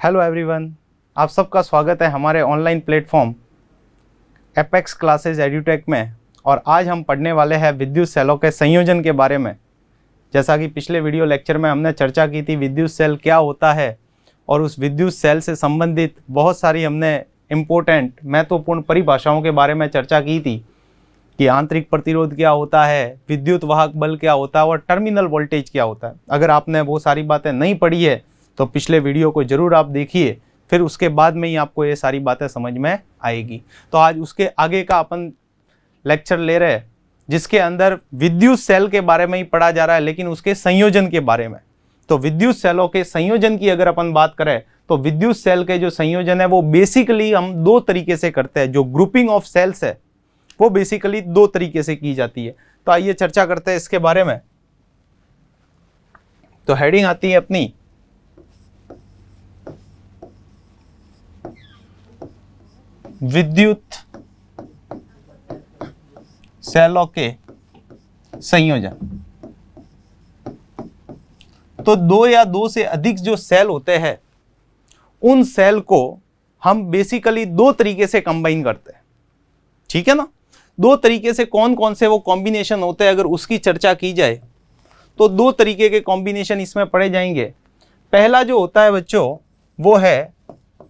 Hello everyone, आप सबका स्वागत है हमारे ऑनलाइन प्लेटफॉर्म एपेक्स क्लासेस एड्यूटेक में। और आज हम पढ़ने वाले हैं विद्युत सेलों के संयोजन के बारे में। जैसा कि पिछले वीडियो लेक्चर में हमने चर्चा की थी विद्युत सेल क्या होता है, और उस विद्युत सेल से संबंधित बहुत सारी हमने इम्पोर्टेंट महत्वपूर्ण परिभाषाओं के बारे में चर्चा की थी कि आंतरिक प्रतिरोध क्या होता है, विद्युत वाहक बल क्या होता है और टर्मिनल वोल्टेज क्या होता है। अगर आपने वो सारी बातें नहीं पढ़ी है तो पिछले वीडियो को जरूर आप देखिए, फिर उसके बाद में ही आपको ये सारी बातें समझ में आएगी। तो आज उसके आगे का अपन लेक्चर ले रहे हैं जिसके अंदर विद्युत सेल के बारे में ही पढ़ा जा रहा है, लेकिन उसके संयोजन के बारे में। तो विद्युत सेलों के संयोजन की अगर अपन बात करें तो विद्युत सेल के जो संयोजन है वो बेसिकली हम दो तरीके से करते हैं। जो ग्रुपिंग ऑफ सेल्स है वो बेसिकली दो तरीके से की जाती है। तो आइए चर्चा करते हैं इसके बारे में। तो हेडिंग आती है अपनी विद्युत सेलों के संयोजन। तो दो या दो से अधिक जो सेल होते हैं उन सेल को हम बेसिकली दो तरीके से कंबाइन करते हैं, ठीक है ना। दो तरीके से कौन कौन से वो कॉम्बिनेशन होते हैं अगर उसकी चर्चा की जाए तो दो तरीके के कॉम्बिनेशन इसमें पढ़े जाएंगे। पहला जो होता है बच्चों वो है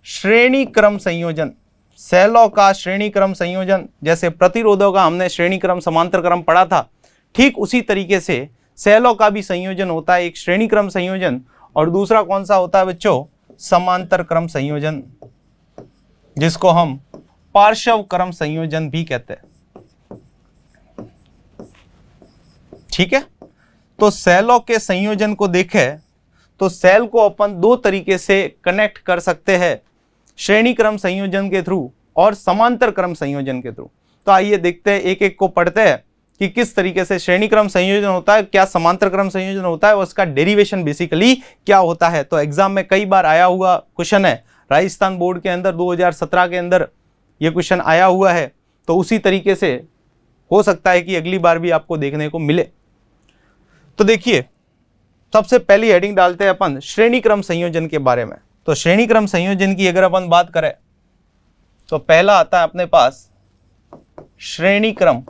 श्रेणी क्रम संयोजन। सेलों का श्रेणी क्रम संयोजन, जैसे प्रतिरोधों का हमने श्रेणी क्रम समांतर क्रम पढ़ा था, ठीक उसी तरीके से सेलों का भी संयोजन होता है, एक श्रेणी क्रम संयोजन। और दूसरा कौन सा होता है बच्चों? समांतर क्रम संयोजन, जिसको हम पार्श्व क्रम संयोजन भी कहते हैं, ठीक है। तो सेलों के संयोजन को देखें तो सेल को अपन दो तरीके से कनेक्ट कर सकते हैं, श्रेणी क्रम संयोजन के थ्रू और समांतर क्रम संयोजन के थ्रू। तो आइए देखते हैं, एक एक को पढ़ते हैं कि किस तरीके से श्रेणी क्रम संयोजन होता है, क्या समांतर क्रम संयोजन होता है और उसका डेरिवेशन बेसिकली क्या होता है। तो एग्जाम में कई बार आया हुआ क्वेश्चन है, राजस्थान बोर्ड के अंदर 2017 के अंदर यह क्वेश्चन आया हुआ है। तो उसी तरीके से हो सकता है कि अगली बार भी आपको देखने को मिले। तो देखिए, सबसे पहली हेडिंग डालते हैं अपन श्रेणी क्रम संयोजन के बारे में। तो श्रेणी क्रम संयोजन की अगर अपन बात करें तो पहला आता है अपने पास श्रेणी क्रम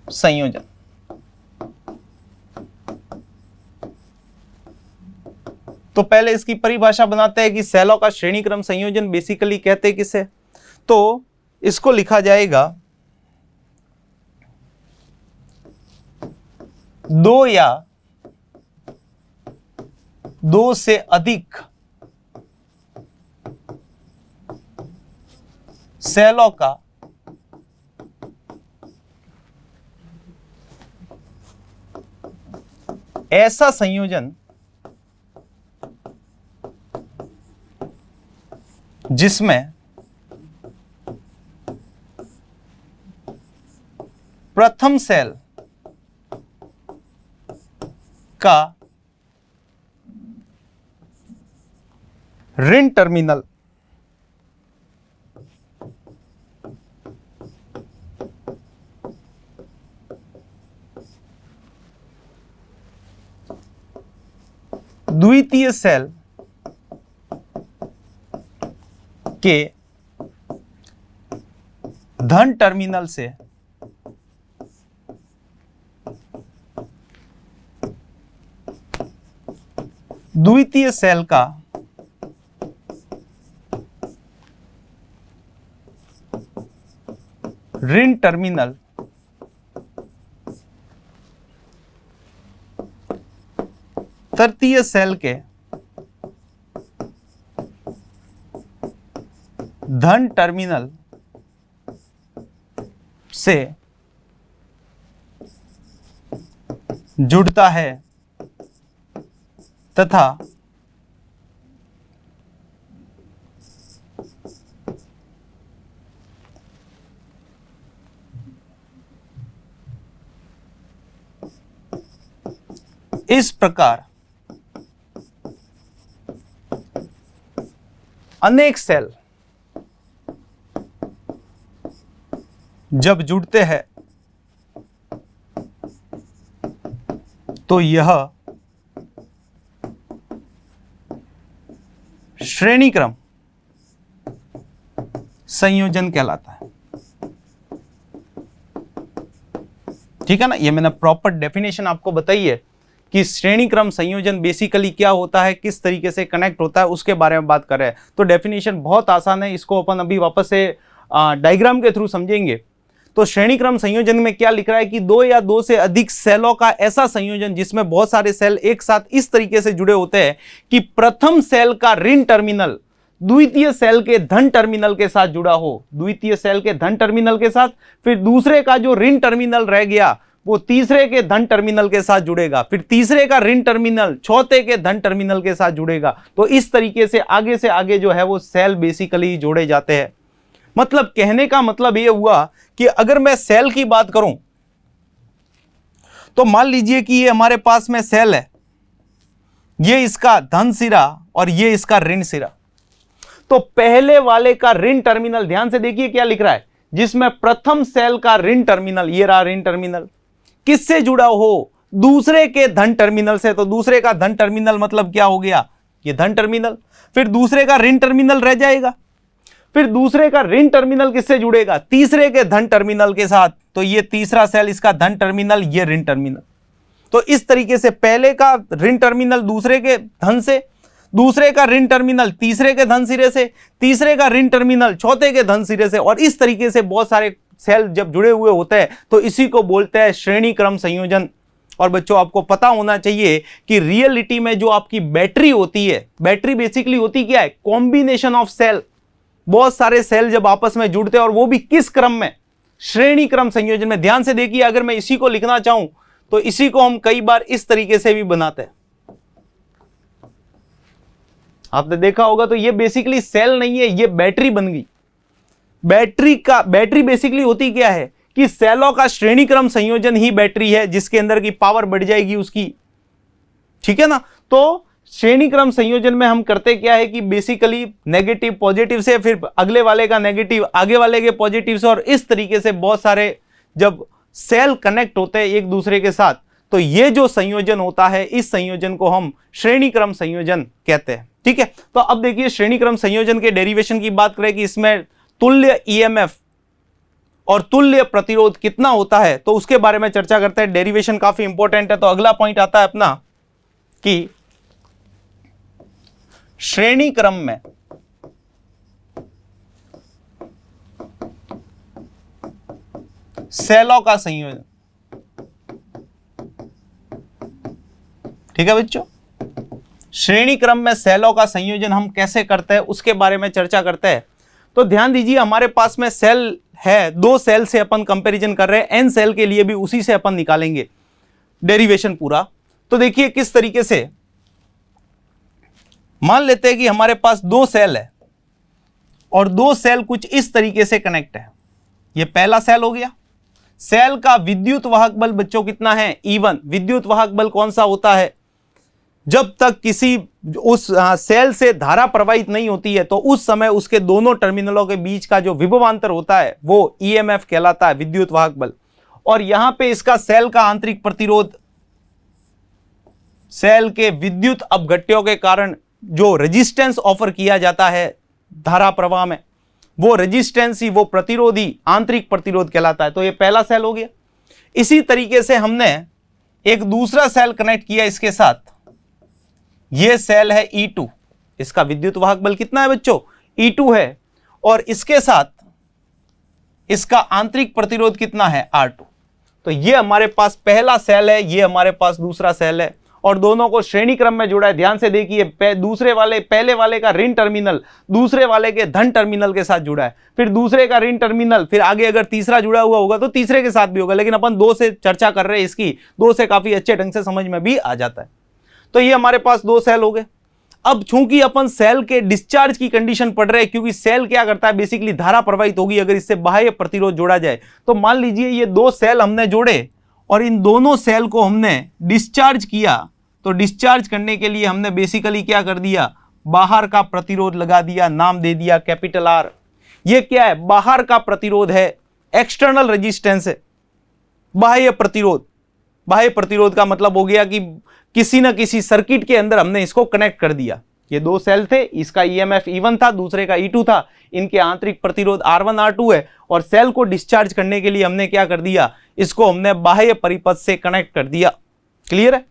संयोजन। तो पहले इसकी परिभाषा बनाते हैं कि सेलों का श्रेणी क्रम संयोजन बेसिकली कहते हैं किसे। तो इसको लिखा जाएगा दो या दो से अधिक सेलों का ऐसा संयोजन जिसमें प्रथम सेल का ऋण टर्मिनल द्वितीय सेल के धन टर्मिनल से द्वितीय सेल का ऋण टर्मिनल तृतीय सेल के धन टर्मिनल से जुड़ता है तथा इस प्रकार अनेक सेल जब जुड़ते हैं तो यह श्रेणी क्रम संयोजन कहलाता है। ठीक है ना, ये मैंने प्रॉपर डेफिनेशन आपको बताई है कि श्रेणी क्रम संयोजन बेसिकली क्या होता है, किस तरीके से कनेक्ट होता है, उसके बारे में बात कर रहे हैं। तो डेफिनेशन बहुत आसान है, इसको अपन अभी वापस से डायग्राम के थ्रू समझेंगे। तो श्रेणी क्रम संयोजन में क्या लिख रहा है कि दो या दो से अधिक सेलों का ऐसा संयोजन जिसमें बहुत सारे सेल एक साथ इस तरीके से जुड़े होते हैं कि प्रथम सेल का ऋण टर्मिनल द्वितीय सेल के धन टर्मिनल के साथ जुड़ा हो, द्वितीय सेल के धन टर्मिनल के साथ, फिर दूसरे का जो ऋण टर्मिनल रह गया वो तीसरे के धन टर्मिनल के साथ जुड़ेगा, फिर तीसरे का ऋण टर्मिनल चौथे के धन टर्मिनल के साथ जुड़ेगा। तो इस तरीके से आगे जो है वो सेल बेसिकली जोड़े जाते हैं। मतलब कहने का मतलब ये हुआ कि अगर मैं सेल की बात करूं तो मान लीजिए कि ये हमारे पास में सेल है, ये इसका धन सिरा और ये इसका ऋण सिरा। तो पहले वाले का ऋण टर्मिनल, ध्यान से देखिए क्या लिख रहा है, जिसमें प्रथम सेल का ऋण टर्मिनल, ये रहा ऋण टर्मिनल, किससे जुड़ा हो, दूसरे के धन टर्मिनल से। तो दूसरे का धन टर्मिनल मतलब क्या हो गया, ये धन टर्मिनल। फिर दूसरे का ऋण टर्मिनल रह जाएगा, फिर दूसरे का ऋण टर्मिनल किससे जुड़ेगा, तीसरे के धन टर्मिनल के साथ। तो ये तीसरा सेल, इसका धन टर्मिनल, ये ऋण टर्मिनल। तो इस तरीके से पहले का ऋण टर्मिनल दूसरे के धन से, दूसरे का ऋण टर्मिनल तीसरे के धन सिरे से, तीसरे का ऋण टर्मिनल चौथे के धन सिरे से, और इस तरीके से बहुत सारे सेल जब जुड़े हुए होते हैं तो इसी को बोलते हैं श्रेणी क्रम संयोजन। और बच्चों आपको पता होना चाहिए कि रियलिटी में जो आपकी बैटरी होती है, बैटरी बेसिकली होती क्या है, कॉम्बिनेशन ऑफ सेल। बहुत सारे सेल जब आपस में जुड़ते हैं और वो भी किस क्रम में, श्रेणी क्रम संयोजन में। ध्यान से देखिए, अगर मैं इसी को लिखना चाहूं तो इसी को हम कई बार इस तरीके से भी बनाते हैं, आपने देखा होगा। तो ये बेसिकली सेल नहीं है, ये बैटरी बन गई। बैटरी बेसिकली होती क्या है कि सेलों का श्रेणी क्रम संयोजन ही बैटरी है, जिसके अंदर की पावर बढ़ जाएगी उसकी। ठीक है ना। तो श्रेणी क्रम संयोजन में हम करते क्या है कि बेसिकली नेगेटिव पॉजिटिव से, फिर अगले वाले का नेगेटिव आगे वाले के पॉजिटिव से, और इस तरीके से बहुत सारे जब सेल कनेक्ट होते हैं एक दूसरे के साथ तो ये जो संयोजन होता है, इस संयोजन को हम श्रेणी क्रम संयोजन कहते हैं। ठीक है। तो अब देखिए श्रेणी क्रम संयोजन के डेरिवेशन की बात करें कि इसमें तुल्य ईएमएफ और तुल्य प्रतिरोध कितना होता है, तो उसके बारे में चर्चा करते हैं। डेरिवेशन काफी इंपॉर्टेंट है। तो अगला पॉइंट आता है अपना कि श्रेणी क्रम में सेलों का संयोजन। ठीक है बच्चों, श्रेणी क्रम में सेलों का संयोजन हम कैसे करते हैं उसके बारे में चर्चा करते हैं। तो ध्यान दीजिए, हमारे पास में सेल है, दो सेल से अपन कंपैरिजन कर रहे हैं, एन सेल के लिए भी उसी से अपन निकालेंगे डेरिवेशन पूरा। तो देखिए किस तरीके से, मान लेते हैं कि हमारे पास दो सेल है और दो सेल कुछ इस तरीके से कनेक्ट है। ये पहला सेल हो गया। सेल का विद्युत वाहक बल बच्चों कितना है, E1। विद्युत वाहक बल कौन सा होता है, जब तक किसी उस सेल से धारा प्रवाहित नहीं होती है तो उस समय उसके दोनों टर्मिनलों के बीच का जो विभवांतर होता है वो ईएमएफ कहलाता है, विद्युत वाहक बल। और यहां पे इसका सेल का आंतरिक प्रतिरोध, सेल के विद्युत अपघट्यों के कारण जो रेजिस्टेंस ऑफर किया जाता है धारा प्रवाह में, वो रेजिस्टेंस ही, वो प्रतिरोधी आंतरिक प्रतिरोध कहलाता है। तो ये पहला सेल हो गया। इसी तरीके से हमने एक दूसरा सेल कनेक्ट किया इसके साथ, ये सेल है E2। इसका विद्युत वाहक बल कितना है बच्चों, E2 है, और इसके साथ इसका आंतरिक प्रतिरोध कितना है, R2। तो ये हमारे पास पहला सेल है, ये हमारे पास दूसरा सेल है, और दोनों को श्रेणी क्रम में जोड़ा है। ध्यान से देखिए, दूसरे वाले, पहले वाले का ऋण टर्मिनल दूसरे वाले के धन टर्मिनल के साथ जुड़ा है, फिर दूसरे का ऋण टर्मिनल, फिर आगे अगर तीसरा जुड़ा हुआ होगा तो तीसरे के साथ भी होगा, लेकिन अपन दो से चर्चा कर रहे हैं इसकी, दो से काफी अच्छे ढंग से समझ में भी आ जाता है। तो ये हमारे पास दो सेल हो गए। अब चूंकि अपन सेल के डिस्चार्ज की कंडीशन पढ़ रहे हैं, क्योंकि सेल क्या करता है, बेसिकली धारा प्रवाहित होगी अगर इससे बाह्य प्रतिरोध जोड़ा जाए। तो मान लीजिए ये दो सेल हमने जोड़े और इन दोनों सेल को हमने डिस्चार्ज किया, तो डिस्चार्ज करने के लिए हमने बेसिकली क्या कर दिया, बाहर का प्रतिरोध लगा दिया, नाम दे दिया कैपिटल R। ये क्या है, बाहर का प्रतिरोध है, एक्सटर्नल रेजिस्टेंस है, बाह्य प्रतिरोध। बाह्य प्रतिरोध का मतलब हो गया कि किसी न किसी सर्किट के अंदर हमने इसको कनेक्ट कर दिया। ये दो सेल थे, इसका ईएमएफ E1 था, दूसरे का E2 था, इनके आंतरिक प्रतिरोध R1 R2 है और सेल को डिस्चार्ज करने के लिए हमने क्या कर दिया, इसको हमने बाह्य परिपथ से कनेक्ट कर दिया। क्लियर है?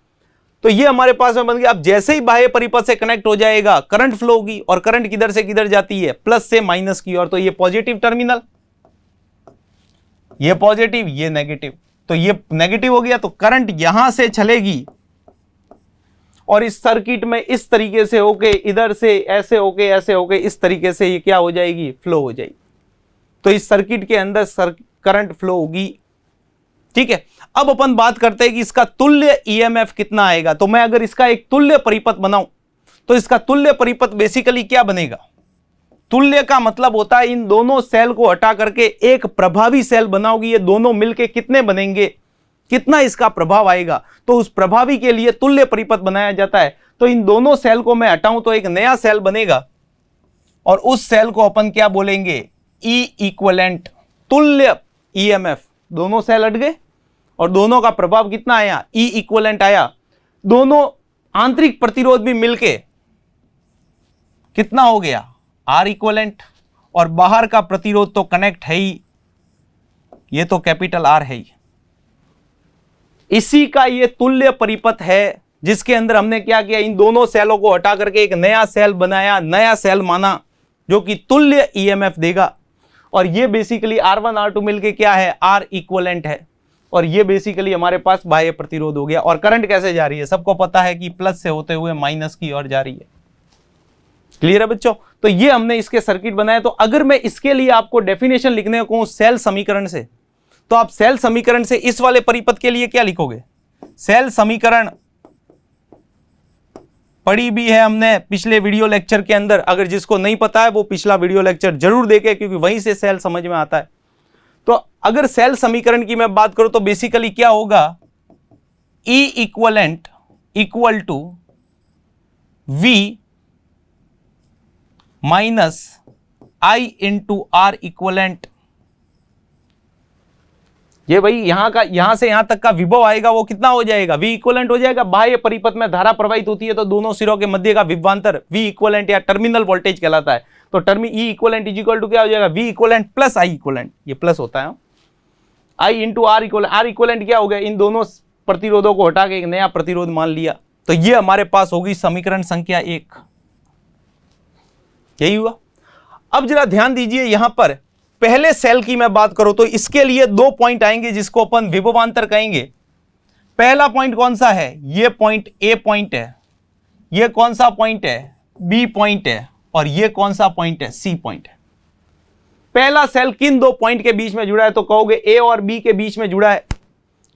तो ये हमारे पास में बन गया। अब जैसे ही बाह्य परिपथ से कनेक्ट हो जाएगा करंट फ्लो होगी और करंट किधर से किधर जाती है, प्लस से माइनस की ओर। तो ये पॉजिटिव टर्मिनल, ये पॉजिटिव, ये नेगेटिव, तो ये नेगेटिव हो गया तो करंट यहां से चलेगी और इस सर्किट में इस तरीके से होके, इधर से ऐसे होके, ऐसे होके, इस तरीके से ये क्या हो जाएगी, फ्लो हो जाएगी। तो इस सर्किट के अंदर करंट फ्लो होगी। ठीक है, अब अपन बात करते हैं कि इसका तुल्य ईएमएफ कितना आएगा। तो मैं अगर इसका एक तुल्य परिपथ बनाऊं तो इसका तुल्य परिपथ बेसिकली क्या बनेगा, तुल्य का मतलब होता है इन दोनों सेल को हटा करके एक प्रभावी सेल बनाओगी, ये दोनों मिलके कितने बनेंगे, कितना इसका प्रभाव आएगा। तो उस प्रभावी के लिए तुल्य परिपथ बनाया जाता है। तो इन दोनों सेल को मैं हटाऊं तो एक नया सेल बनेगा और उस सेल को अपन क्या बोलेंगे, ई इक्विवेलेंट, तुल्य ईएमएफ। दोनों सेल हट गए और दोनों का प्रभाव कितना आया, ई इक्विवेलेंट आया। दोनों आंतरिक प्रतिरोध भी मिलके कितना हो गया, आर इक्विवेलेंट, और बाहर का प्रतिरोध तो कनेक्ट है ही, ये तो कैपिटल आर है ही। इसी का ये तुल्य परिपथ है जिसके अंदर हमने क्या किया, इन दोनों सेलों को हटा करके एक नया सेल बनाया, नया सेल माना जो कि तुल्य ईएमएफ देगा। और ये बेसिकली R1 R2 मिलके क्या है, आर इक्विवेलेंट है। और ये बेसिकली हमारे पास बाह्य प्रतिरोध हो गया। और करंट कैसे जा रही है, सबको पता है कि प्लस से होते हुए माइनस की ओर जा रही है। क्लियर है बच्चों? तो ये हमने इसके सर्किट बनाए। तो अगर मैं इसके लिए आपको डेफिनेशन लिखने को सेल समीकरण से, तो आप सेल समीकरण से इस वाले परिपथ के लिए क्या लिखोगे, सेल समीकरण पढ़ी भी है हमने पिछले वीडियो लेक्चर के अंदर। अगर जिसको नहीं पता है वो पिछला वीडियो लेक्चर जरूर देखे, क्योंकि वहीं से सेल समझ में आता है। तो अगर सेल समीकरण की मैं बात करूं तो बेसिकली क्या होगा, E equivalent equal to V minus I into R equivalent. ये भाई यहां से यहां तक का विभव आएगा वो कितना हो जाएगा, V इक्विवेलेंट हो जाएगा। बाह्य परिपथ में धारा प्रवाहित होती है तो दोनों सिरों के मध्य का विभवांतर V इक्विवेलेंट या टर्मिनल वोल्टेज कहलाता है। तो E equivalent is equal to क्या हो जाएगा, V equivalent plus I equivalent, ये प्लस होता है, I into R equivalent. R equivalent क्या हो गया, इन दोनों प्रतिरोधों को हटा के एक नया प्रतिरोध मान लिया। तो ये हमारे पास होगी समीकरण संख्या 1। यही हुआ। अब जरा ध्यान दीजिए, यहां पर पहले सेल की मैं बात करूं तो इसके लिए 2 पॉइंट आएंगे जिसको अपन विभवांतर कहेंगे। पहला पॉइंट कौन सा है, ये पॉइंट ए पॉइंट है, ये कौन सा पॉइंट है, बी पॉइंट है, और ये कौन सा पॉइंट है, सी पॉइंट है। पहला सेल किन 2 पॉइंट के बीच में जुड़ा है, तो कहोगे ए और बी के बीच में जुड़ा है।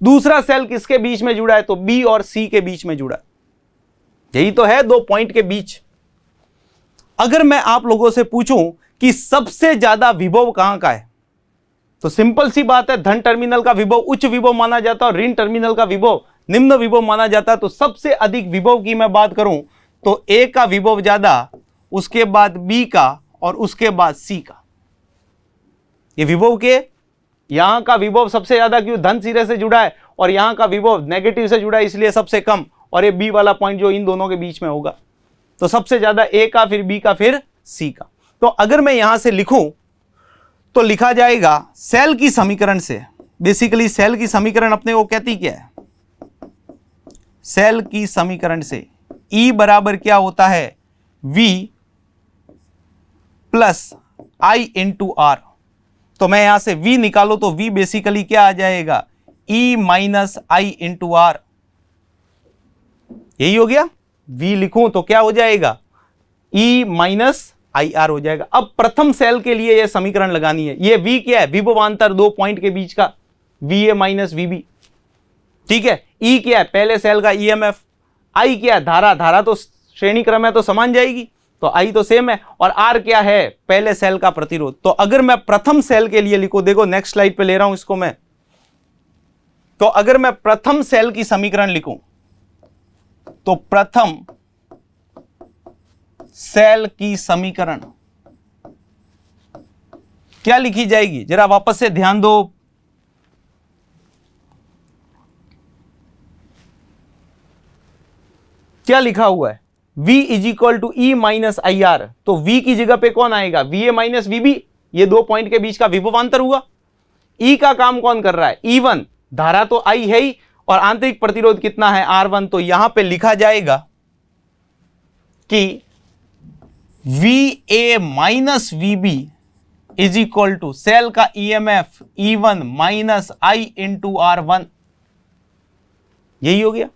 दूसरा सेल किसके बीच में जुड़ा है, तो बी और सी के बीच में जुड़ा है। यही तो है 2 पॉइंट के बीच। अगर मैं आप लोगों से पूछूं कि सबसे ज्यादा विभव कहां का है, तो सिंपल सी बात है, धन टर्मिनल का विभव उच्च विभव माना जाता है और ऋण टर्मिनल का विभव निम्न विभव माना जाता है। तो सबसे अधिक विभव की मैं बात करूं तो ए का विभव ज्यादा, उसके बाद बी का, और उसके बाद सी का। ये विभव के यहां का विभव सबसे ज्यादा क्यों, धन सिरे से जुड़ा है, और यहां का विभव नेगेटिव से जुड़ा है इसलिए सबसे कम, और ये बी वाला पॉइंट जो इन दोनों के बीच में होगा। तो सबसे ज्यादा ए का, फिर बी का, फिर सी का। तो अगर मैं यहां से लिखूं तो लिखा जाएगा सेल की समीकरण से। बेसिकली सेल की समीकरण अपने को कहती क्या है, सेल की समीकरण से E बराबर क्या होता है, V plus I into R. तो मैं यहां से V निकालो तो V बेसिकली क्या आ जाएगा, E minus I into R. यही हो गया। V लिखूं तो क्या हो जाएगा, E माइनस आई आर हो जाएगा। अब प्रथम सेल के लिए यह समीकरण लगानी है। ये V क्या है, विभवांतर 2 पॉइंट के बीच का, VA माइनस VB। ठीक है। E क्या है, पहले सेल का EMF। I क्या है, धारा, धारा तो श्रेणी क्रम है तो समान जाएगी, तो I तो सेम है। और R क्या है, पहले सेल का प्रतिरोध। तो अगर मैं प्रथम सेल के लिए लिखूं, देखो नेक्स्ट स्लाइड पे ले रहा हूं इसको मैं, तो अगर मैं प्रथम सेल की समीकरण लिखूं तो प्रथम सेल की समीकरण क्या लिखी जाएगी, जरा वापस से ध्यान दो। क्या लिखा हुआ है, V is equal to E minus I R, तो V की जगह पे कौन आएगा, VA माइनस VB, ये दो पॉइंट के बीच का विभवांतर हुआ। E का काम कौन कर रहा है, E1, धारा तो I है ही, और आंतरिक प्रतिरोध कितना है R1, तो यहां पे लिखा जाएगा कि VA minus VB is equal to cell का EMF E1 minus I into R1, यही हो गया।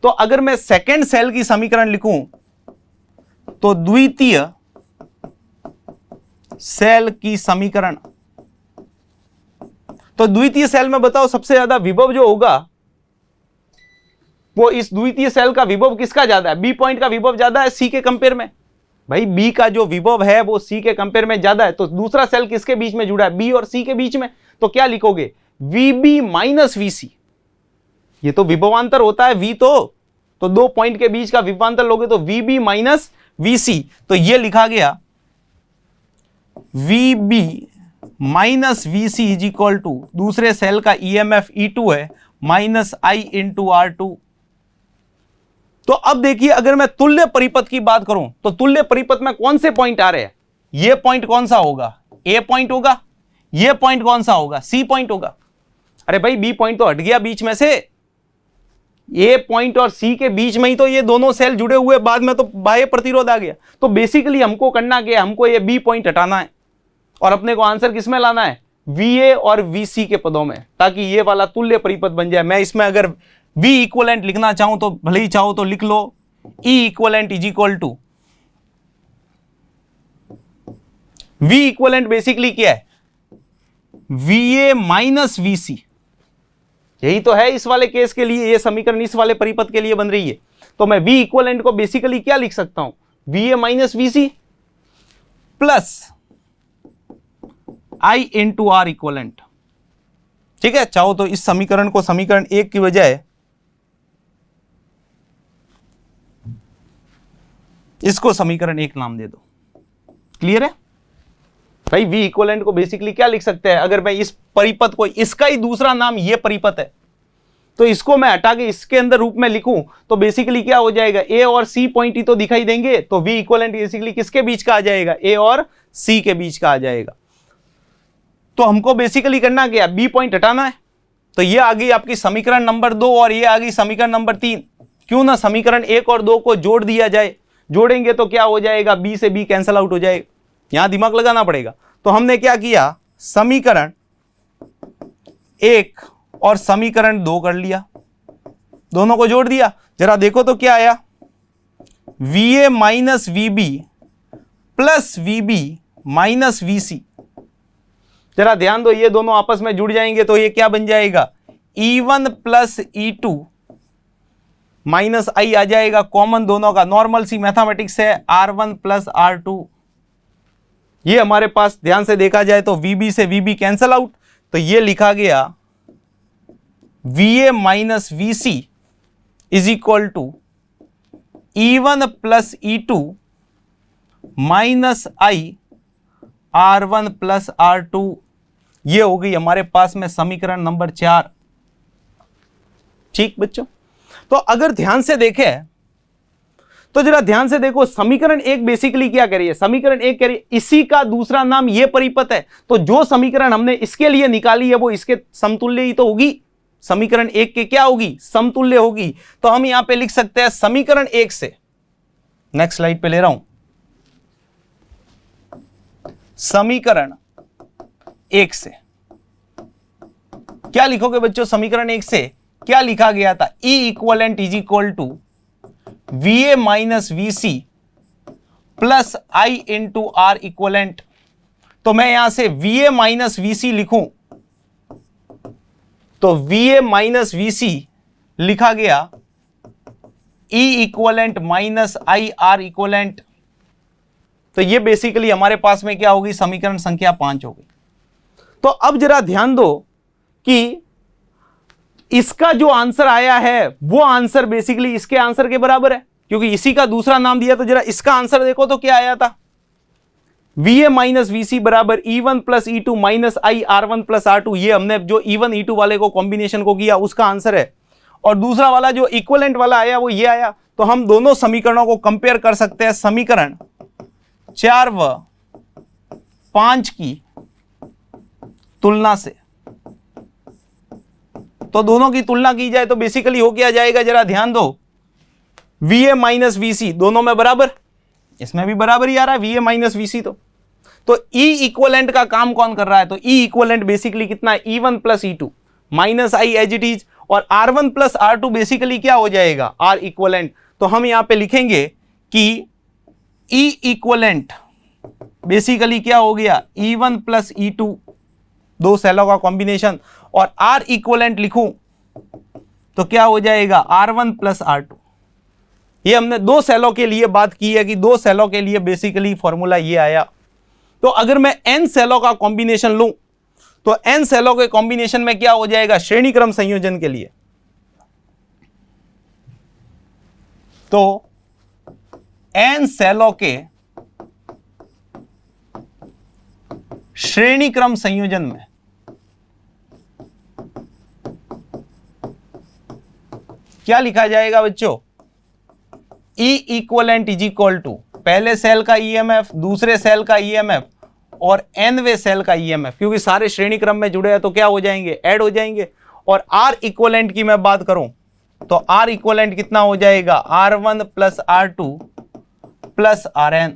तो अगर मैं सेकेंड सेल की समीकरण लिखूं तो द्वितीय सेल की समीकरण, तो द्वितीय सेल में बताओ सबसे ज्यादा विभव जो होगा वो इस द्वितीय सेल का विभव किसका ज्यादा है, बी पॉइंट का विभव ज्यादा है सी के कंपेयर में। भाई बी का जो विभव है वो सी के कंपेयर में ज्यादा है, तो दूसरा सेल किसके बीच में जुड़ा है, बी और सी के बीच में, तो क्या लिखोगे, वीबी माइनस वीसी, ये तो विभवांतर होता है V, तो दो पॉइंट के बीच का विभवांतर लोगे तो VB माइनस VC, तो ये लिखा गया VB minus VC is equal to दूसरे सेल का EMF E2 है माइनस I इंटू R2। तो अब देखिए अगर मैं तुल्य परिपथ की बात करूं तो तुल्य परिपथ में कौन से पॉइंट आ रहे हैं, ये पॉइंट कौन सा होगा, A पॉइंट होगा, ये पॉइंट कौन सा होगा, C पॉइंट होगा। अरे भाई B पॉइंट तो हट गया बीच में से, ए पॉइंट और सी के बीच में ही तो ये दोनों सेल जुड़े हुए, बाद में तो बाह्य प्रतिरोध आ गया। तो बेसिकली हमको करना क्या है, हमको ये बी पॉइंट हटाना है और अपने को आंसर किसमें लाना है, VA और VC के पदों में, ताकि ये वाला तुल्य परिपथ बन जाए। मैं इसमें अगर V इक्वलेंट लिखना चाहूं तो भले ही चाहो तो लिख लो, E equivalent is equal to, V equivalent basically क्या है, VA माइनस VC, यही तो है इस वाले केस के लिए, ये समीकरण इस वाले परिपथ के लिए बन रही है। तो मैं V इक्वलेंट को बेसिकली क्या लिख सकता हूं, VA minus VC plus I into R equivalent. ठीक है, चाहो तो इस समीकरण को समीकरण 1 की बजाय इसको समीकरण 1 नाम दे दो। क्लियर है भाई, V इक्वलेंट को बेसिकली क्या लिख सकते हैं, अगर मैं इस परिपथ को, इसका ही दूसरा नाम ये परिपथ है, तो इसको मैं हटा के इसके अंदर रूप में लिखूं तो बेसिकली क्या हो जाएगा, A और C पॉइंट ही तो दिखाई देंगे, तो V इक्वलेंट बेसिकली किसके बीच का आ जाएगा, A और C के बीच का आ जाएगा। तो हमको बेसिकली करना क्या, B पॉइंट हटाना है। तो ये आ गई आपकी समीकरण नंबर 2 और ये आ गई समीकरण नंबर 3। क्यों ना समीकरण 1 और 2 को जोड़ दिया जाए, जोड़ेंगे तो क्या हो जाएगा, B से B कैंसल आउट हो जाएगा, यहां दिमाग लगाना पड़ेगा। तो हमने क्या किया, समीकरण 1 और समीकरण 2 कर लिया, दोनों को जोड़ दिया। जरा देखो तो क्या आया, VA minus VB plus VB minus VC। जरा ध्यान दो, ये दोनों आपस में जुड़ जाएंगे तो ये क्या बन जाएगा, E1 plus E2 minus I आ जाएगा, कॉमन दोनों का, नॉर्मल सी मैथमेटिक्स है, R1 प्लस R2। ये हमारे पास ध्यान से देखा जाए तो VB से VB कैंसल आउट, तो ये लिखा गया VA minus VC is equal to E1 plus E2 minus I R1 plus R2। ये हो गई हमारे पास में समीकरण नंबर 4। ठीक बच्चों, तो अगर ध्यान से देखें तो जरा ध्यान से देखो, समीकरण 1 बेसिकली क्या कह रही है, समीकरण 1 कह रही है इसी का दूसरा नाम ये परिपथ है, तो जो समीकरण हमने इसके लिए निकाली है वो इसके समतुल्य ही तो होगी, समीकरण 1 के क्या होगी, समतुल्य होगी। तो हम यहां पे लिख सकते हैं समीकरण 1 से, नेक्स्ट स्लाइड पे ले रहा हूं, समीकरण 1 से क्या लिखोगे बच्चों, समीकरण 1 से क्या लिखा गया था, E equivalent is equal to VA minus VC plus I into R equivalent. तो मैं यहां से VA माइनस VC लिखूं तो VA माइनस VC लिखा गया E equivalent minus I R equivalent. तो ये बेसिकली हमारे पास में क्या होगी, समीकरण संख्या 5 होगी। तो अब जरा ध्यान दो कि इसका जो आंसर आया है वो आंसर बेसिकली इसके आंसर के बराबर है, क्योंकि इसी का दूसरा नाम दिया। तो जरा इसका आंसर देखो तो क्या आया था, VA माइनस VC बराबर E1 plus E2 minus I R1 plus R2। ये हमने जो E1 E2 वाले को कॉम्बिनेशन को किया उसका आंसर है, और दूसरा वाला जो इक्वलेंट वाला आया वो ये आया। तो हम दोनों समीकरणों को कंपेयर कर सकते हैं समीकरण 4 व 5 की तुलना से। तो दोनों की तुलना की जाए तो बेसिकली हो क्या जाएगा, जरा ध्यान दो, VA माइनस VC दोनों में बराबर, इसमें भी बराबर ही आ रहा है VA माइनस VC। तो E इक्वलेंट का काम कौन कर रहा है, तो E इक्वलेंट बेसिकली कितना है, E1 plus E2 minus I as it is, और R1 प्लस R2 बेसिकली क्या हो जाएगा, R इक्वलेंट। तो हम यहां पे लिखेंगे कि E इक्वलेंट बेसिकली क्या हो गया, E1 प्लस E2 दो सेलों का कॉम्बिनेशन, और R इक्वलेंट लिखूं तो क्या हो जाएगा, R1 प्लस R2। ये हमने दो सेलों के लिए बात की है कि दो सेलों के लिए बेसिकली फॉर्मूला ये आया। तो अगर मैं n सेलों का कॉम्बिनेशन लूं तो n सेलों के कॉम्बिनेशन में क्या हो जाएगा, श्रेणी क्रम संयोजन के लिए, तो n सेलों के श्रेणी क्रम संयोजन में क्या लिखा जाएगा बच्चों, E equivalent is equal to पहले सेल का EMF, दूसरे सेल का EMF और nवे सेल का EMF, क्योंकि सारे श्रेणी क्रम में जुड़े हैं तो क्या हो जाएंगे, ऐड हो जाएंगे। और R इक्वलेंट की मैं बात करूं तो R इक्वलेंट कितना हो जाएगा, R1 plus R2 plus RN,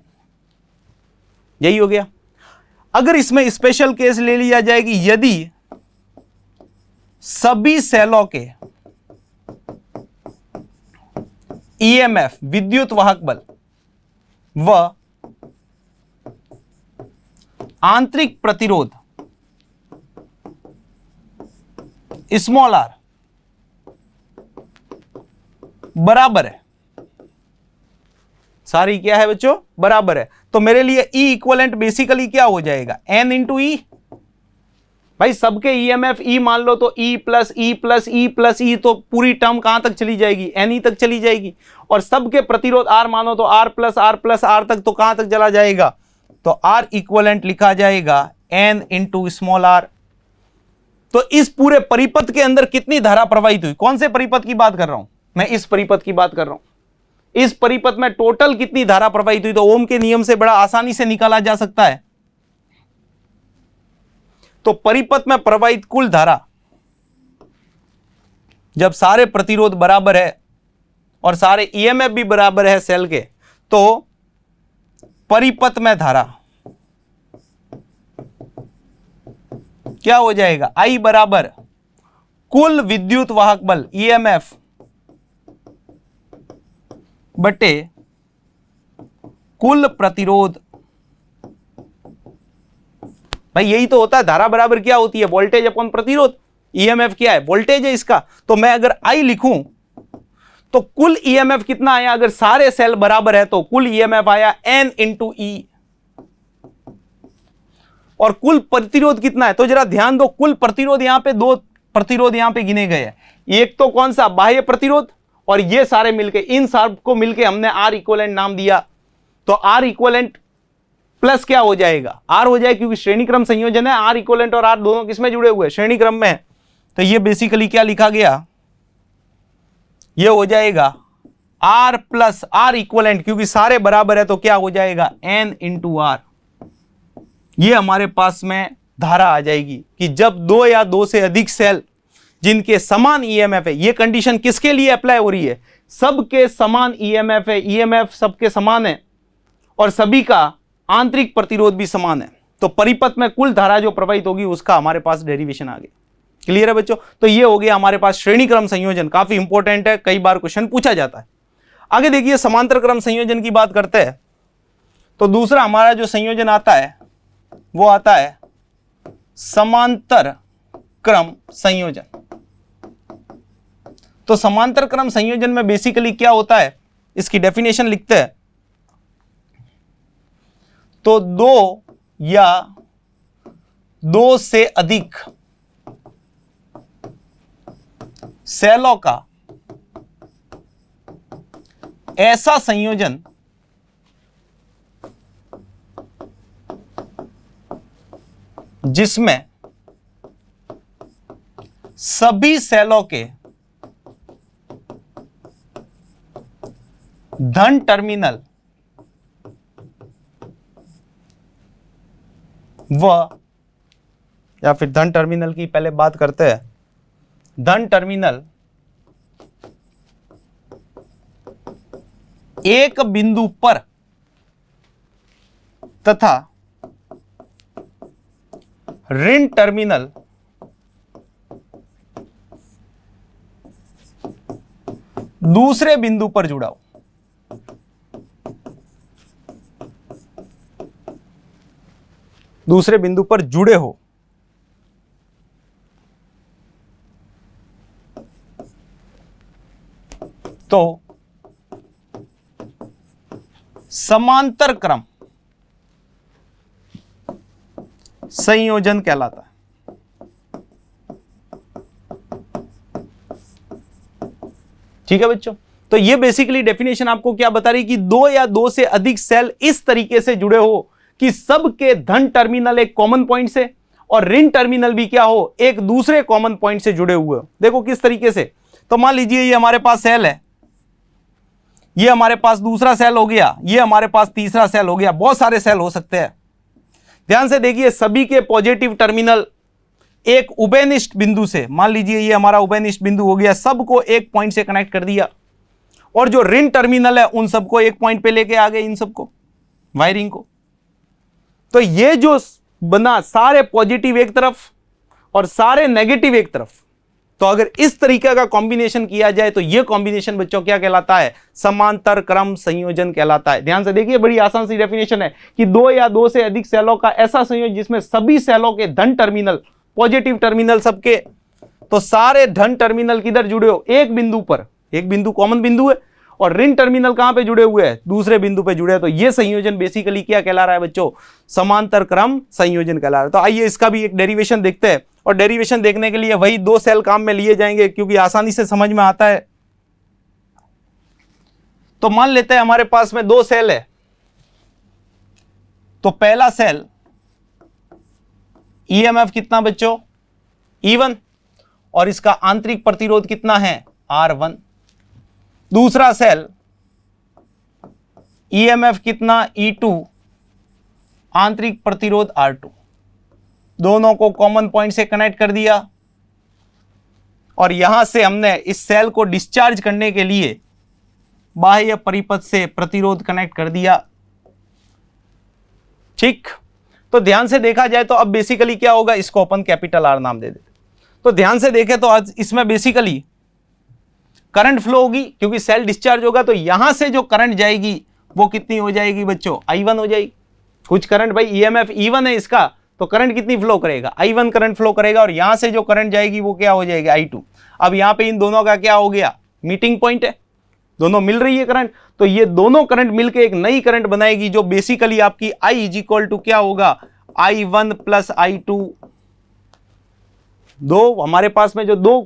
यही हो गया। अगर इसमें स्पेशल केस ले लिया जाए कि यदि सभी सेलों के EMF विद्युत वाहक बल व आंतरिक प्रतिरोध स्मॉल r बराबर है, सारी क्या है बच्चों, बराबर है, तो मेरे लिए E इक्वलेंट बेसिकली क्या हो जाएगा, N इंटू E। भाई सबके EMF E मान लो तो E plus E plus E plus E, तो पूरी टर्म कहां तक चली जाएगी, NE तक चली जाएगी। और सबके प्रतिरोध R मानो तो R प्लस R तक, तो कहां तक चला जाएगा, तो R इक्वलेंट लिखा जाएगा N इंटू स्मॉल r। तो इस पूरे परिपथ के अंदर कितनी धारा प्रवाहित हुई, कौन से परिपथ की बात कर रहा हूं मैं, इस परिपथ की बात कर रहा हूं। इस परिपथ में टोटल कितनी धारा प्रवाहित हुई, तो ओम के नियम से बड़ा आसानी से निकाला जा सकता है। तो परिपथ में प्रवाहित कुल धारा, जब सारे प्रतिरोध बराबर है और सारे EMF भी बराबर है सेल के, तो परिपथ में धारा क्या हो जाएगा, I बराबर कुल विद्युत वाहक बल EMF बटे कुल प्रतिरोध। भाई यही तो होता है, धारा बराबर क्या होती है, वोल्टेज अपॉन प्रतिरोध। EMF क्या है, वोल्टेज है इसका। तो मैं अगर I लिखूं तो कुल EMF कितना आया, अगर सारे सेल बराबर है तो कुल EMF आया N इंटू E। और कुल प्रतिरोध कितना है, तो जरा ध्यान दो, कुल प्रतिरोध यहां पे दो प्रतिरोध यहां पे गिने गए हैं, एक तो कौन सा, बाह्य प्रतिरोध, और ये सारे मिलके, इन सबको मिलके हमने R इक्वलेंट नाम दिया। तो R इक्वलेंट प्लस क्या हो जाएगा, R हो जाएगा, क्योंकि श्रेणी क्रम संयोजन है, R इक्वलेंट और R दोनों किसमें जुड़े हुए, श्रेणी क्रम में। तो ये बेसिकली क्या लिखा गया, ये हो जाएगा R प्लस R इक्वलेंट, क्योंकि सारे बराबर है तो क्या हो जाएगा, N इंटू R। ये हमारे पास में धारा आ जाएगी कि जब दो या दो से अधिक सेल जिनके समान EMF है, ये कंडीशन किसके लिए अप्लाई हो रही है, सबके समान EMF है, EMF सबके समान है और सभी का आंतरिक प्रतिरोध भी समान है, तो परिपथ में कुल धारा जो प्रवाहित होगी उसका हमारे पास डेरिवेशन आ गया। क्लियर है बच्चों। तो ये हो गया हमारे पास श्रेणी क्रम संयोजन, काफी इंपॉर्टेंट है, कई बार क्वेश्चन पूछा जाता है। आगे देखिए समांतर क्रम संयोजन की बात करते हैं। तो दूसरा हमारा जो संयोजन आता है वो आता है समांतर क्रम संयोजन। तो समांतर क्रम संयोजन में बेसिकली क्या होता है, इसकी डेफिनेशन लिखते हैं। तो दो या दो से अधिक सेलों का ऐसा संयोजन जिसमें सभी सेलों के धन टर्मिनल व, या फिर धन टर्मिनल की पहले बात करते हैं, धन टर्मिनल एक बिंदु पर तथा ऋण टर्मिनल दूसरे बिंदु पर जुड़ा हो। दूसरे बिंदु पर जुड़े हो तो समांतर क्रम संयोजन कहलाता है। ठीक है बच्चों, तो ये बेसिकली डेफिनेशन आपको क्या बता रही कि दो या दो से अधिक सेल इस तरीके से जुड़े हो कि सबके धन टर्मिनल एक कॉमन पॉइंट से और ऋण टर्मिनल भी क्या हो, एक दूसरे कॉमन पॉइंट से जुड़े हुए हो। देखो किस तरीके से, तो मान लीजिए ये हमारे पास सेल है, ये हमारे पास दूसरा सेल हो गया, ये हमारे पास तीसरा सेल हो गया, बहुत सारे सेल हो सकते हैं। ध्यान से देखिए, सभी के पॉजिटिव टर्मिनल एक उभयनिष्ठ बिंदु से, मान लीजिए ये हमारा उभयनिष्ठ बिंदु हो गया, सबको एक पॉइंट से कनेक्ट कर दिया, और जो ऋण टर्मिनल है उन सबको एक पॉइंट पे लेके आ गए, इन सबको वायरिंग को। तो ये जो बना सारे पॉजिटिव एक तरफ और सारे नेगेटिव एक तरफ, तो अगर इस तरीके का कॉम्बिनेशन किया जाए तो ये कॉम्बिनेशन बच्चों क्या कहलाता है, समांतर क्रम संयोजन कहलाता है। ध्यान से देखिए, बड़ी आसान सी डेफिनेशन है कि दो या दो से अधिक सेलों का ऐसा संयोजन जिसमें सभी सेलों के धन टर्मिनल, पॉजिटिव टर्मिनल सबके, तो सारे धन टर्मिनल किधर जुड़े हो, एक बिंदु पर, एक बिंदु कॉमन बिंदु है, और ऋण टर्मिनल कहां पे जुड़े हुए हैं, दूसरे बिंदु पे जुड़े हैं। तो ये संयोजन बेसिकली क्या कहला रहा है बच्चों, समांतर क्रम संयोजन कहला रहा है। तो आइए इसका भी एक डेरिवेशन देखते हैं, और डेरिवेशन देखने के लिए वही दो सेल काम में लिए जाएंगे क्योंकि आसानी से समझ में आता है। तो मान लेते हैं हमारे पास में दो सेल है, तो पहला सेल ईएमएफ कितना बच्चों, E1, और इसका आंतरिक प्रतिरोध कितना है, R1। दूसरा सेल ईएमएफ कितना, E2, आंतरिक प्रतिरोध R2। दोनों को कॉमन पॉइंट से कनेक्ट कर दिया, और यहां से हमने इस सेल को डिस्चार्ज करने के लिए बाह्य परिपथ से प्रतिरोध कनेक्ट कर दिया। ठीक, तो ध्यान से देखा जाए तो अब बेसिकली क्या होगा, इसको अपन कैपिटल R नाम दे देते। तो ध्यान से देखें तो आज इसमें बेसिकली करंट फ्लो होगी, क्योंकि सेल डिस्चार्ज होगा, तो यहां से जो करंट जाएगी वो कितनी हो जाएगी बच्चों, I1 हो जाएगी। कुछ करंट, भाई ईएमएफ E1 है इसका, तो करंट कितनी फ्लो करेगा, I1 करंट फ्लो करेगा, और यहां से जो करंट जाएगी वो क्या हो जाएगी, I2। अब यहां पे इन दोनों का क्या हो गया, मीटिंग पॉइंट है, दोनों मिल रही है करंट, तो ये दोनों करंट मिलकर एक नई करंट बनाएगी जो बेसिकली आपकी I इज इक्वल टू क्या होगा, I1 प्लस I2। दो हमारे पास में जो दो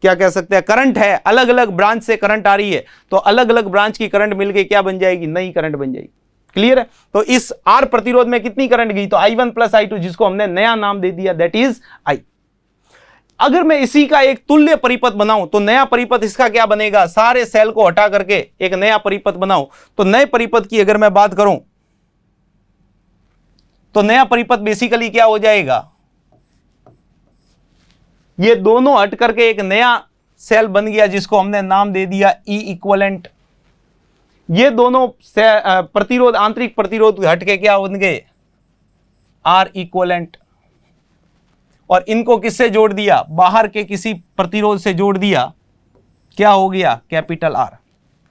क्या कह सकते हैं करंट है, अलग अलग ब्रांच से करंट आ रही है, तो अलग अलग ब्रांच की करंट मिलके क्या बन जाएगी, नई करंट बन जाएगी। क्लियर है। तो इस R प्रतिरोध में कितनी करंट गई, तो I1 प्लस I2, जिसको हमने नया नाम दे दिया, दैट इज I। अगर मैं इसी का एक तुल्य परिपथ बनाऊं तो नया परिपथ इसका क्या बनेगा, सारे सेल को हटा करके एक नया परिपथ बनाऊं, तो नए परिपथ की अगर मैं बात करूं तो नया परिपथ बेसिकली क्या हो जाएगा, ये दोनों हट करके एक नया सेल बन गया जिसको हमने नाम दे दिया E इक्विवेलेंट। ये दोनों प्रतिरोध, आंतरिक प्रतिरोध हट के क्या बन गए, R इक्विवेलेंट, और इनको किससे जोड़ दिया, बाहर के किसी प्रतिरोध से जोड़ दिया, क्या हो गया, कैपिटल R।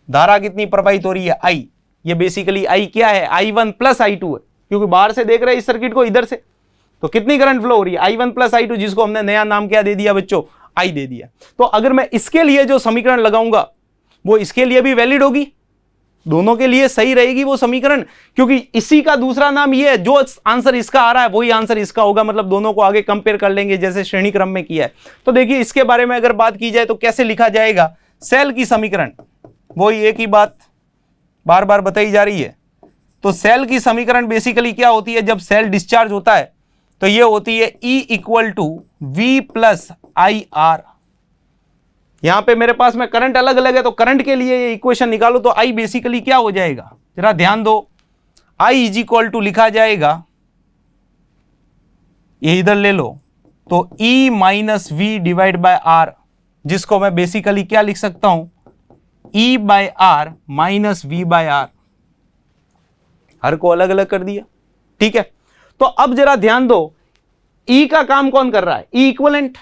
धारा कितनी प्रवाहित हो रही है, I। ये बेसिकली I क्या है, I1 प्लस I2 है, क्योंकि बाहर से देख रहे हैं इस सर्किट को, इधर से, तो कितनी करंट फ्लो हो रही है, I1 प्लस I2, जिसको हमने नया नाम क्या दे दिया बच्चों, I दे दिया। तो अगर मैं इसके लिए जो समीकरण लगाऊंगा वो इसके लिए भी वैलिड होगी, दोनों के लिए सही रहेगी वो समीकरण, क्योंकि इसी का दूसरा नाम ये है, जो आंसर इसका आ रहा है वही आंसर इसका होगा, मतलब दोनों को आगे कंपेयर कर लेंगे जैसे श्रेणी क्रम में किया है। तो देखिए इसके बारे में अगर बात की जाए तो कैसे लिखा जाएगा, सेल की समीकरण, वही एक ही बात बार बार बताई जा रही है। तो सेल की समीकरण बेसिकली क्या होती है, जब सेल डिस्चार्ज होता है तो ये होती है E equal to V plus I R। यहां पे मेरे पास में करंट अलग अलग है, तो करंट के लिए ये इक्वेशन निकालो तो I बेसिकली क्या हो जाएगा, जरा ध्यान दो। I इज इक्वल टू लिखा जाएगा, ये इधर ले लो, तो E minus V divide by R, जिसको मैं बेसिकली क्या लिख सकता हूं, E by R minus V by R. हर को अलग अलग कर दिया, ठीक है। तो अब जरा ध्यान दो, E का काम कौन कर रहा है, E इक्वलेंट।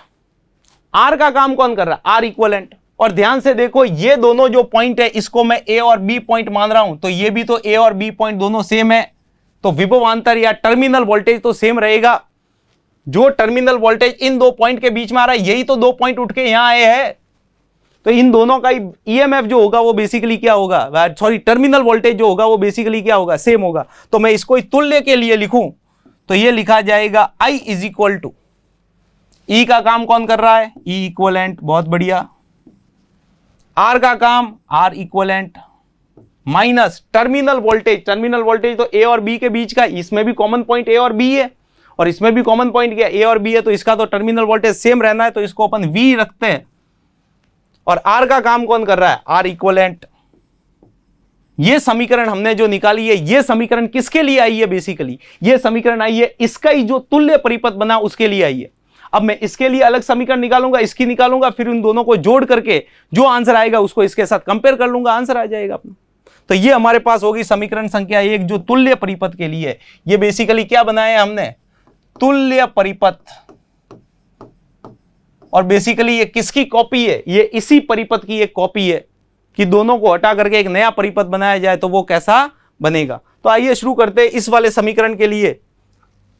R का काम कौन कर रहा है, R इक्वलेंट। और ध्यान से देखो, ये दोनों जो पॉइंट है इसको मैं A और B पॉइंट मान रहा हूं, तो ये भी तो A और B पॉइंट दोनों सेम है, तो विभवांतर या टर्मिनल वोल्टेज तो सेम रहेगा। जो टर्मिनल वोल्टेज इन दो पॉइंट के बीच में आ रहा है, यही तो दो पॉइंट उठ के यहां आए हैं, तो इन दोनों का ईएमएफ जो होगा वो बेसिकली क्या होगा, सॉरी टर्मिनल वोल्टेज जो होगा वो बेसिकली क्या होगा, सेम होगा। तो मैं इसको तुल्य के लिए लिखूं तो ये लिखा जाएगा I is equal to, E का काम कौन कर रहा है, E इक्वलेंट, बहुत बढ़िया। R का काम R equivalent minus terminal voltage, terminal voltage तो A और B के बीच का, इसमें भी कॉमन पॉइंट A और B है और इसमें भी कॉमन पॉइंट क्या A और B है, तो इसका तो टर्मिनल वोल्टेज सेम रहना है, तो इसको अपन V रखते हैं। और R का काम कौन कर रहा है, R इक्वलेंट। ये समीकरण हमने जो निकाली है, ये समीकरण किसके लिए आई है, बेसिकली ये समीकरण आई है इसका ही जो तुल्य परिपथ बना उसके लिए आई है। अब मैं इसके लिए अलग समीकरण निकालूंगा, इसकी निकालूंगा, फिर उन दोनों को जोड़ करके जो आंसर आएगा उसको इसके साथ कंपेयर कर लूंगा, आंसर आ जाएगा अपना। तो ये हमारे पास होगी समीकरण संख्या 1 जो तुल्य परिपथ के लिए। ये बेसिकली क्या बनाया हमने, तुल्य परिपथ। और बेसिकली ये किसकी कॉपी है, ये इसी परिपथ की एक कॉपी है कि दोनों को हटा करके एक नया परिपथ बनाया जाए तो वो कैसा बनेगा। तो आइए शुरू करते हैं इस वाले समीकरण के लिए।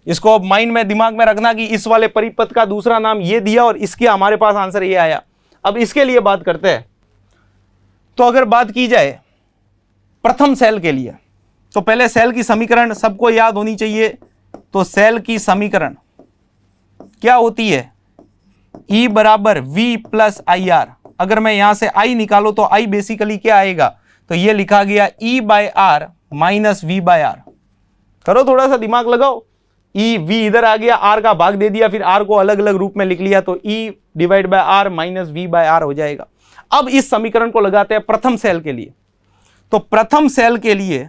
इसको अब माइंड में, दिमाग में रखना कि इस वाले परिपथ का दूसरा नाम ये दिया और इसके हमारे पास आंसर ये आया। अब इसके लिए बात करते हैं। तो अगर बात की जाए प्रथम सेल के लिए, तो पहले सेल की समीकरण सबको याद होनी चाहिए। तो सेल की समीकरण क्या होती है, E बराबर V प्लस आई आर। अगर मैं यहां से I निकालो तो I बेसिकली क्या आएगा, तो ये लिखा गया E by R minus V by R. करो थोड़ा सा दिमाग लगाओ, E V इधर आ गया, R का भाग दे दिया, फिर R को अलग अलग रूप में लिख लिया, तो E divide by R minus V by R हो जाएगा। अब इस समीकरण को लगाते हैं प्रथम सेल के लिए। तो प्रथम सेल के लिए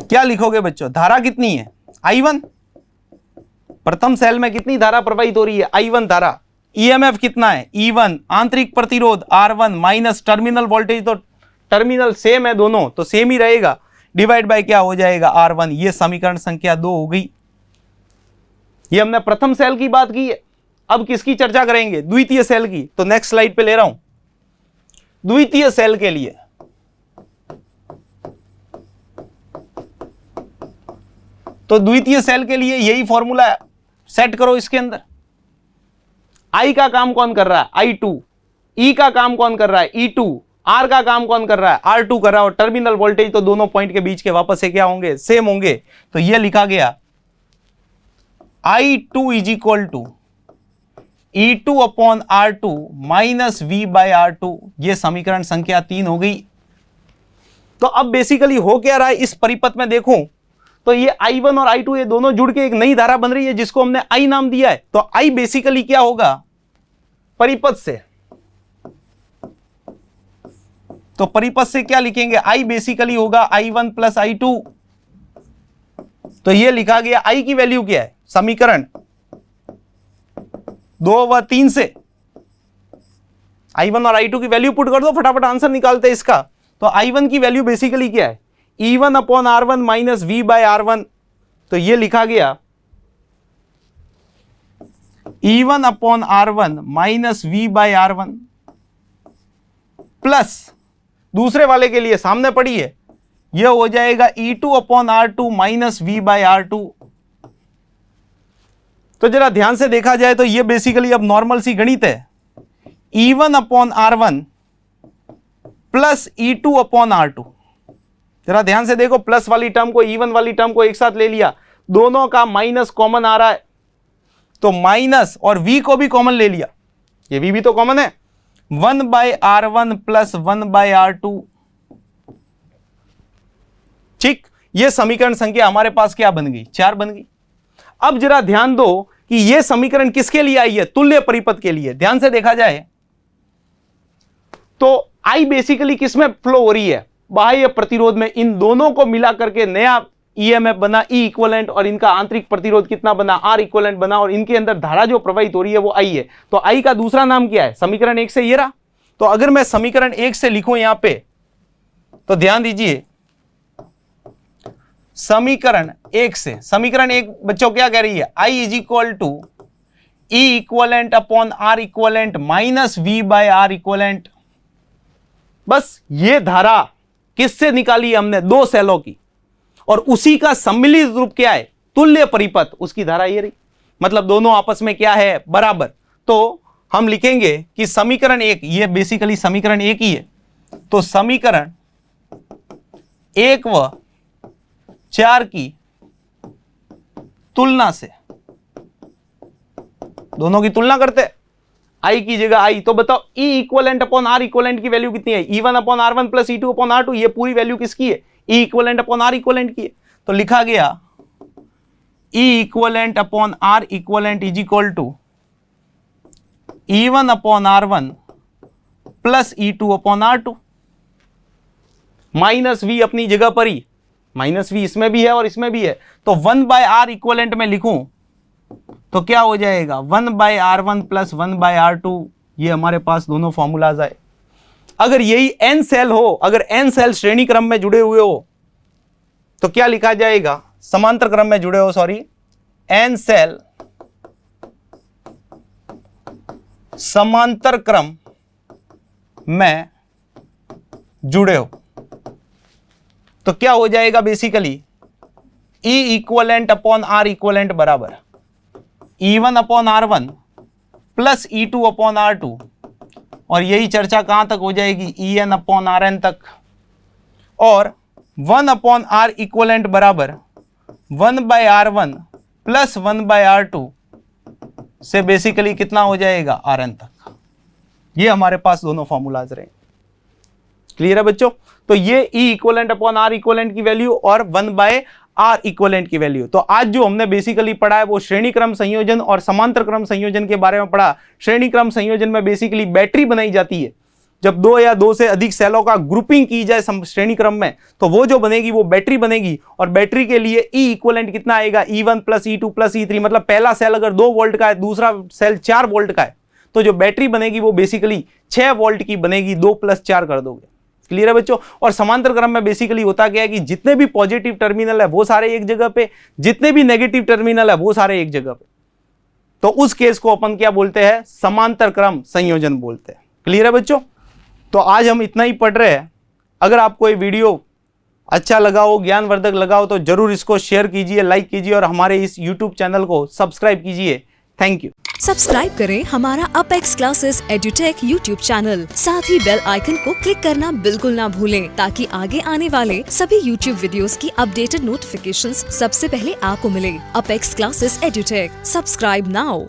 क्या लिखोगे बच्चों, धारा कितनी है, I1। प्रथम सेल में कितनी धारा प्रवाहित हो रही है, I1 धारा। ईएमएफ कितना है, E1। आंतरिक प्रतिरोध R1 माइनस टर्मिनल वोल्टेज, तो टर्मिनल सेम है दोनों, तो सेम ही रहेगा, डिवाइड बाय क्या हो जाएगा, R1। ये समीकरण संख्या 2 हो गई। ये हमने प्रथम सेल की बात की है। अब किसकी चर्चा करेंगे, द्वितीय सेल की। तो नेक्स्ट स्लाइड पे ले रहा हूं। द्वितीय सेल के लिए तो द्वितीय सेल के लिए यही फॉर्मूला सेट करो इसके अंदर। I का काम कौन कर रहा है, I2। E का काम कौन कर रहा है, E2। R का काम कौन कर रहा है, R2 कर रहा है। और टर्मिनल वोल्टेज तो दोनों पॉइंट के बीच के वापस से क्या होंगे, सेम होंगे। तो यह लिखा गया I2 is equal to E2 upon R2 minus V by R2। यह समीकरण संख्या 3 हो गई। तो अब बेसिकली हो क्या रहा है इस परिपथ में, देखूं तो ये I1 और I2 ये दोनों जुड़ के एक नई धारा बन रही है जिसको हमने I नाम दिया है। तो I बेसिकली क्या होगा, परिपथ से। तो परिपथ से क्या लिखेंगे, I बेसिकली होगा I1 प्लस I2। तो ये लिखा गया I की वैल्यू क्या है, समीकरण 2 व 3 से I1 और I2 की वैल्यू पुट कर दो, फटाफट आंसर निकालते हैं इसका। तो I1 की वैल्यू बेसिकली क्या है, E1 upon R1 minus V by R1। तो ये लिखा गया E1 upon R1 minus V by R1 plus दूसरे वाले के लिए सामने पड़ी है, यह हो जाएगा E2 upon R2 minus V by R2। तो जरा ध्यान से देखा जाए तो यह बेसिकली अब नॉर्मल सी गणित है। E1 upon R1 plus E2 upon R2। जरा ध्यान से देखो, प्लस वाली टर्म को E1 वाली टर्म को एक साथ ले लिया, दोनों का माइनस कॉमन आ रहा है, तो माइनस और V को भी कॉमन ले लिया, ये V भी तो कॉमन है, 1 bye R1 plus 1 bye R2। ठीक, ये समीकरण संख्या हमारे पास क्या बन गई, 4 बन गई। अब जरा ध्यान दो कि यह समीकरण किसके लिए आई है, तुल्य परिपथ के लिए। ध्यान से देखा जाए तो आई बेसिकली किसमें फ्लो हो रही है, बाह्य प्रतिरोध में। इन दोनों को मिला करके नया ईएमएफ बना ई इक्विवेलेंट, और इनका आंतरिक प्रतिरोध कितना बना, आर इक्विवेलेंट बना, और इनके अंदर धारा जो प्रवाहित हो रही है वो आई है। तो आई का दूसरा नाम क्या है, समीकरण 1 से ये रहा। तो अगर मैं समीकरण 1 से लिखूं यहां पे, तो ध्यान दीजिए समीकरण 1 से, समीकरण 1 बच्चों क्या कह रही है, I is equal to E equivalent upon R equivalent minus V by R equivalent. बस ये धारा किससे निकाली हमने, दो सेलों की, और उसी का सम्मिलित रूप क्या है, तुल्य परिपथ, उसकी धारा ये रही। मतलब दोनों आपस में क्या है, बराबर। तो हम लिखेंगे कि समीकरण 1, ये बेसिकली समीकरण 1 ही है। तो समीकरण 1 व 4 की तुलना से, दोनों की तुलना करते, आई की जगह आई, तो बताओ ई इक्विवेलेंट अपॉन आर इक्विवेलेंट की वैल्यू कितनी है, E1 upon R1 plus E2 upon R2। ये पूरी वैल्यू किसकी है, E equivalent upon R equivalent की है। तो लिखा गया E equivalent upon R equivalent is equal to E1 upon R1 plus E2 upon R2, minus V अपनी जगह पर ही, माइनस वी इसमें भी है और इसमें भी है। तो 1 बाय आर इक्विवेलेंट में लिखूं तो क्या हो जाएगा, 1 bye R1 plus 1 bye R2। ये हमारे पास दोनों फॉर्मूलाज आए। अगर यही n सेल हो, अगर n सेल श्रेणी क्रम में जुड़े हुए हो तो क्या लिखा जाएगा, समांतर क्रम में जुड़े हो, सॉरी, n सेल समांतर क्रम में जुड़े हो तो क्या हो जाएगा, basically E equivalent upon R equivalent बराबर E1 upon R1 plus E2 upon R2, और यही चर्चा कहां तक हो जाएगी, EN अपॉन RN तक। और 1 अपॉन R इक्विवेलेंट बराबर 1 bye R1 plus 1 bye R2 से बेसिकली कितना हो जाएगा, RN तक। ये हमारे पास दोनों फॉर्मूलाज रहे। क्लियर है बच्चों। तो ये E equivalent upon R equivalent की वैल्यू और 1 बाय R इक्विवेलेंट की वैल्यू। तो आज जो हमने बेसिकली पढ़ा है वो श्रेणी क्रम संयोजन और समांतर क्रम संयोजन के बारे में पढ़ा। श्रेणी क्रम संयोजन में बेसिकली बैटरी बनाई जाती है। जब 2 या 2 से अधिक सेलों का ग्रुपिंग की जाए श्रेणी क्रम में, तो वो जो बनेगी वो बैटरी बनेगी। और बैटरी के लिए E इक्विवेलेंट कितना आएगा, E1 plus E2 plus E3। मतलब पहला सेल अगर 2 वोल्ट का है, दूसरा सेल 4 वोल्ट का है, तो जो बैटरी बनेगी वो बेसिकली 6 वोल्ट की बनेगी। 2 प्लस 4 कर दोगे। क्लियर है बच्चों। और समांतर क्रम में बेसिकली होता क्या है कि जितने भी पॉजिटिव टर्मिनल है वो सारे एक जगह पे, जितने भी नेगेटिव टर्मिनल है वो सारे एक जगह पे। तो उस केस को अपन क्या बोलते हैं, समांतर क्रम संयोजन बोलते हैं। क्लियर है बच्चों। तो आज हम इतना ही पढ़ रहे हैं। अगर आपको ये वीडियो अच्छा लगा हो, ज्ञानवर्धक लगा हो, तो जरूर इसको शेयर कीजिए, लाइक कीजिए और हमारे इस यूट्यूब चैनल को सब्सक्राइब कीजिए। Thank you. सब्सक्राइब करें हमारा Apex Classes Edutech YouTube channel. साथ ही बेल आइकन को क्लिक करना बिल्कुल ना भूलें, ताकि आगे आने वाले सभी यूट्यूब वीडियोस की अपडेटेड नोटिफिकेशंस सबसे पहले आपको मिले। Apex Classes Edutech, subscribe now.